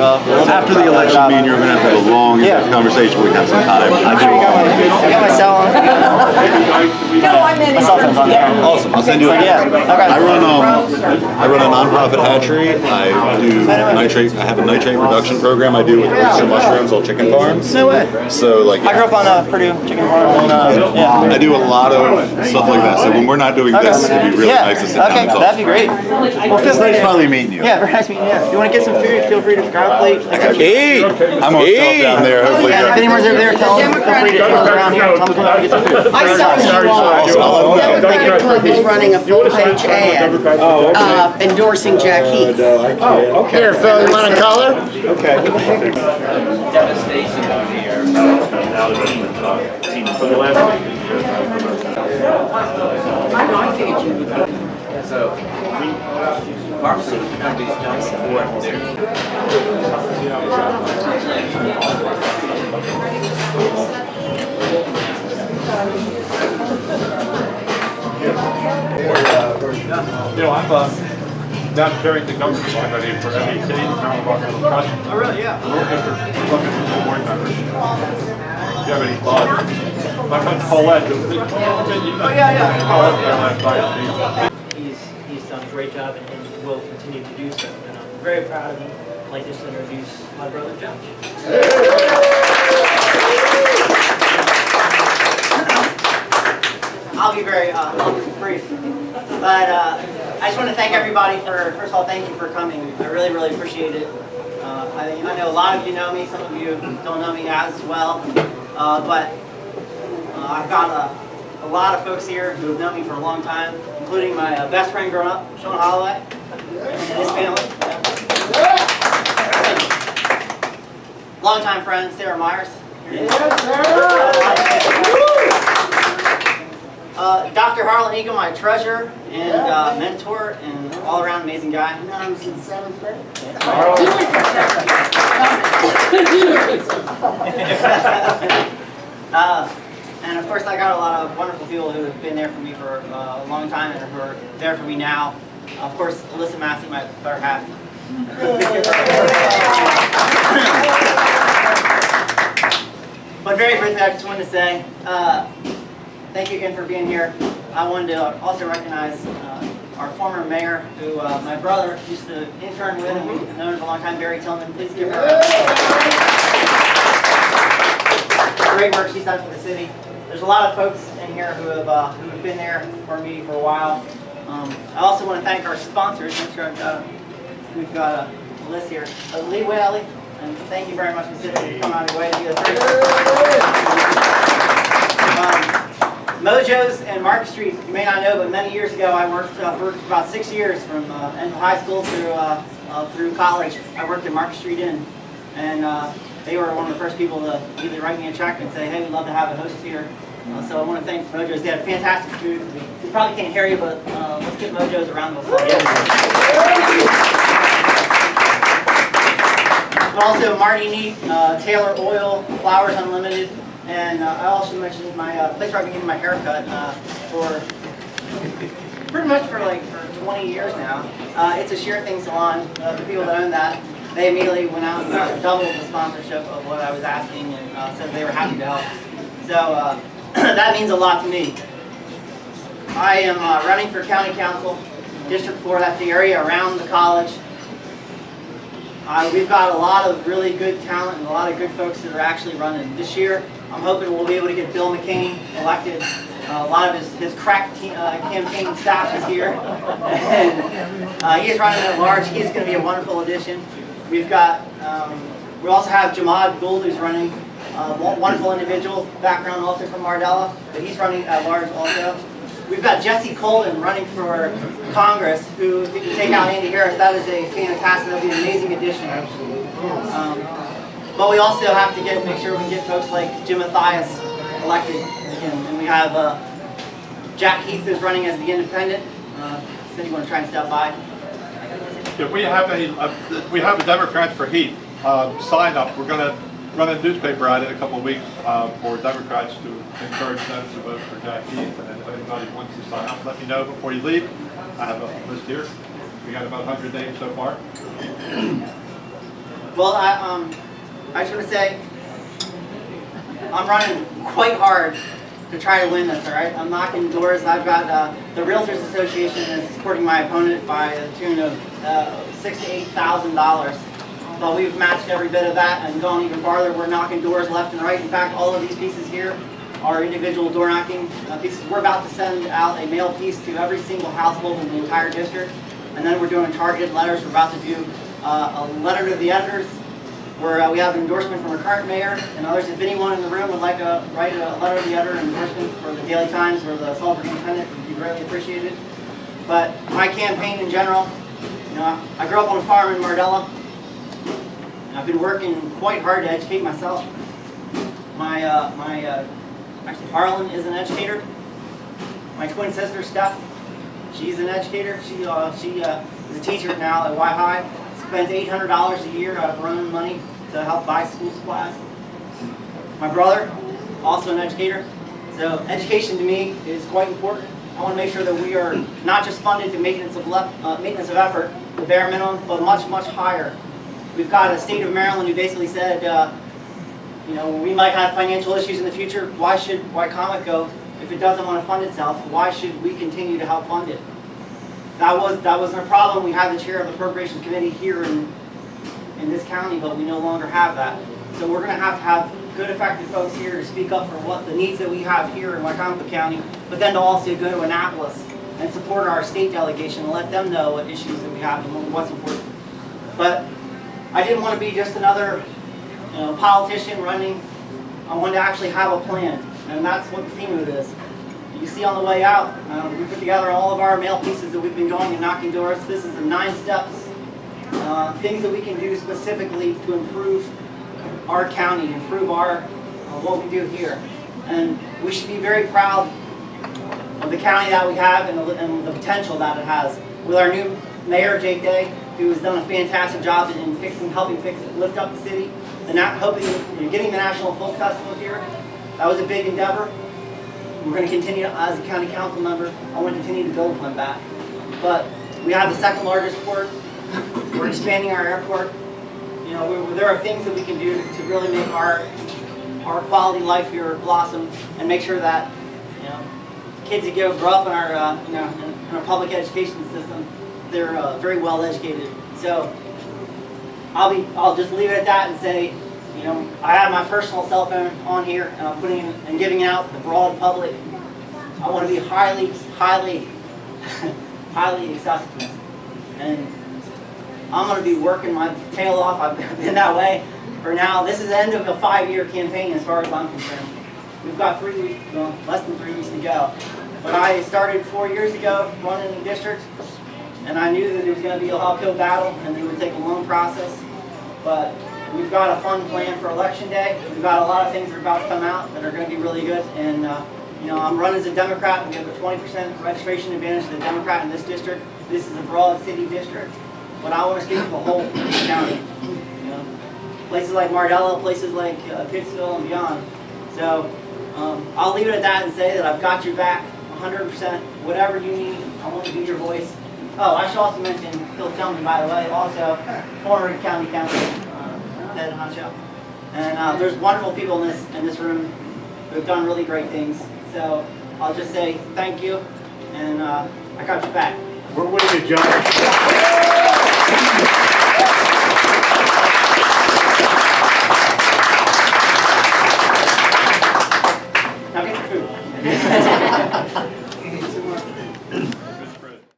After the election, me and you are going to have a long conversation. We have some time. I got my cell on. My cell phone's on there. Awesome. I'll send you a I run a nonprofit hatchery. I do nitrate. I have a nitrate reduction program. I do with oyster mushrooms on chicken farms. No way. So like I grew up on Purdue chicken farm. I do a lot of stuff like that. So when we're not doing this, it'd be really nice to sit down and talk. That'd be great. Well, it's nice finally meeting you. Yeah, very nice meeting you. If you want to get some food, feel free to grab a plate. Hey, I'm on down there. Hopefully, if anyone's over there, tell them. Feel free to come around here. Tell them to come out and get some food. I saw you all. Democratic Club is running a full-page ad endorsing Jack Heath. Oh, okay. Here, Phil, you want a color? Okay. Devastation out here. For the last week. I figured you would. So, pharmaceutical companies don't support their. I'm not chairing the government committee for MEC, Trust. Oh, really? Yeah. Looking for board members. Do you have any thoughts? My friend Paulette. Oh, yeah. Paulette. He's done a great job and will continue to do so. And I'm very proud of him. I'd like to introduce my brother Josh. I'll be very brief. But I just want to thank everybody for, first of all, thank you for coming. I really, really appreciate it. I know a lot of you know me, some of you don't know me as well. But I've got a lot of folks here who have known me for a long time, including my best friend growing up, Sean Holloway, and his family. Longtime friend, Sarah Myers. Dr. Harlan Eagle, my treasurer and mentor and all-around amazing guy. I was in 7th grade. And of course, I got a lot of wonderful people who have been there for me for a long time and who are there for me now. Of course, Alyssa Massey, my better half. But very briefly, I just wanted to say thank you again for being here. I wanted to also recognize our former mayor, who my brother used to intern with and we've known for a long time, Barry Tillman. Please give her a great work she's done for the city. There's a lot of folks in here who have been there for me for a while. I also want to thank our sponsors. I'm sure we've got a list here. Lee Whaley, and thank you very much for coming out of your way to be the Mojo's and Market Street, you may not know, but many years ago I worked for about 6 years from end of high school through college. I worked at Market Street Inn, and they were one of the first people to either write me a check and say, hey, we'd love to have a host here. So I want to thank Mojo's. They had fantastic food. We probably can't hear you, but let's give Mojo's a round of applause. But also Marty Neat, Taylor Oil, Flowers Unlimited, and I also mentioned my place where I've been getting my haircut for pretty much for 20 years now. It's a Sure Thing salon. The people that own that, they immediately went out and doubled the sponsorship of what I was asking and said they were happy to help. So that means a lot to me. I am running for county council, District 4, that's the area around the college. We've got a lot of really good talent and a lot of good folks that are actually running. This year, I'm hoping we'll be able to get Bill McCain elected. A lot of his crack campaign staff is here. And he is running at large. He's going to be a wonderful addition. We've got, we also have Jamad Gould who's running. Wonderful individual, background also from Mardella, but he's running at large also. We've got Jesse Colden running for Congress, who, if you can take out Andy Harris, that is a fantastic, that would be an amazing addition. But we also have to make sure we can get folks like Jim Mathias elected again. And we have Jack Heath who's running as the independent. So you want to try and step by? Yeah, we have a Democrat for Heath sign up. We're going to run a newspaper ad in a couple of weeks for Democrats to encourage them to vote for Jack Heath. And if anybody wants to sign up, let me know before you leave. I have a list here. We got about 100 names so far. Well, I just want to say, I'm running quite hard to try to win this, all right? I'm knocking doors. I've got the Realtors Association is supporting my opponent by the tune of $6,000 to $8,000. But we've matched every bit of that and gone even farther. We're knocking doors left and right. In fact, all of these pieces here are individual door knocking pieces. We're about to send out a mail piece to every single household in the entire district. And then we're doing targeted letters. We're about to do a letter to the editors, where we have an endorsement from our current mayor and others. If anyone in the room would like to write a letter to the editor, an endorsement for the Daily Times or the Salisbury Independent, would be greatly appreciated. But my campaign in general, you know, I grew up on a farm in Mardella. And I've been working quite hard to educate myself. Actually, Harlan is an educator. My twin sister, Steph, she's an educator. She is a teacher now at Y High. Spends $800 a year out of her own money to help buy school supplies. My brother, also an educator. So education to me is quite important. I want to make sure that we are not just funded to maintenance of effort, the bare minimum, but much, much higher. We've got a state of Maryland who basically said, you know, we might have financial issues in the future. Why Comico, if it doesn't want to fund itself, why should we continue to help fund it? That wasn't a problem. We had the chair of the appropriations committee here in this county, but we no longer have that. So we're going to have good, effective folks here to speak up for what the needs that we have here in Wycomico County, but then to also go to Annapolis and support our state delegation and let them know what issues that we have and what's important. But I didn't want to be just another, you know, politician running. I wanted to actually have a plan, and that's what the theme of it is. You see on the way out, we put together all of our mail pieces that we've been going and knocking doors. This is the 9 steps, things that we can do specifically to improve our county, improve our what we do here. And we should be very proud of the county that we have and the potential that it has. With our new mayor, Jake Day, who has done a fantastic job in helping lift up the city, getting the National Folk Festival here. That was a big endeavor. We're going to continue, as a county council member, I want to continue to build upon that. But we have the second largest port. We're expanding our airport. You know, there are things that we can do to really make our quality life here blossom and make sure that, you know, kids that grow up in our in our public education system, they're very well educated. So I'll just leave it at that and say, you know, I have my personal cell phone on here, and I'm putting in and giving out the broad public. I want to be highly, highly, highly accessible, and I'm going to be working my tail off. I've been that way for now. This is the end of a 5-year campaign, as far as I'm concerned. We've got 3 weeks, well, less than 3 weeks to go. But I started 4 years ago running the district, and I knew that it was going to be an uphill battle, and it would take a long process. But we've got a fun plan for Election Day. We've got a lot of things that are about to come out that are going to be really good. And you know, I'm running as a Democrat. We have a 20% registration advantage to the Democrat in this district. This is a broad city district, but I want to speak for the whole county. You know, places like Mardella, places like Pittsville, and beyond. So I'll leave it at that and say that I've got your back 100%. Whatever you need, I want to be your voice. Oh, I should also mention Phil Tillman, by the way, also former county council. Head honcho. And there's wonderful people in this room who have done really great things. So I'll just say thank you, and I got your back. We're winning a job. Now get your food.